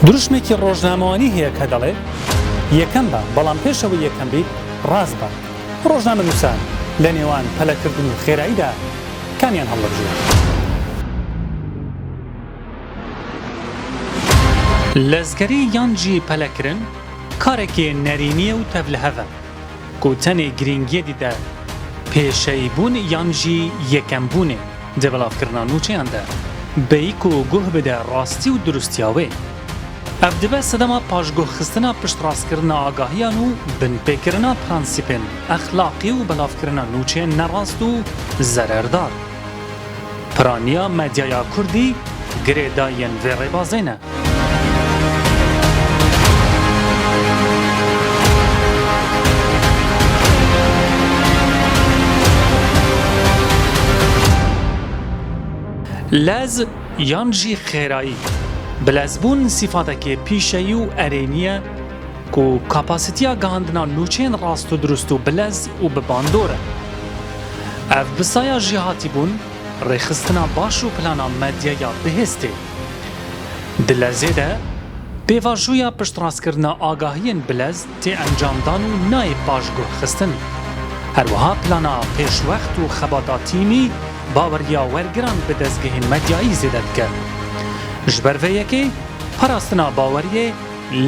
دروشمێکی ڕۆژنامەوانی هەیە کە دەڵێ یەکەم بە بەڵام پێشەوە یەکەم بیت ڕاست بە. ڕۆژنامە نووسان لە نێوان پەلەکردن و خێراییدا کامیان هەڵەبژێت؟ لەزگەری یانجی پەلەکردن کارێکی نەرینیە و تەڤلهەڤە ku tenê girîngiyê dîte pêşeyîbûn yan jî yekembûnê di belavkirina nûçeyan de bêyî ku guh bide rastî û durustiya wê. Ev dibe sedema paşguhxistina piştrastkirina agahiyan û binpêkirina pransîpên exlaqî û belavkirina nûçeyên nerast û zererdar. Piraniya medyaya Kurdî girê da yên vê rêbazê ne. Lez yan jî xêrayî bilezbûn sîfatekê pîşeyî û erênî ye ku kapasîtiya gihandina nûçeyên rast û durust û bilez û bi bandor e. Ev bisaya jî hatîbûn rêxistina baş û plana medyaya bihêstê. Di lezê de pêvajoya piştrastkirina agahiyên bilez tê encamdan û nayê paşguhxistin. Herwiha plana pêşwext û xebata tîmî baweriya wergiran bi dezgehên medyayî zêde dike. Ji ber vê yekê parastina baweriyê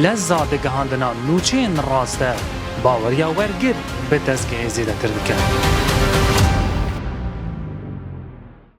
leza digihandina nûçeyên rast de baweriya wergir bi dezgehê zêdetir dike.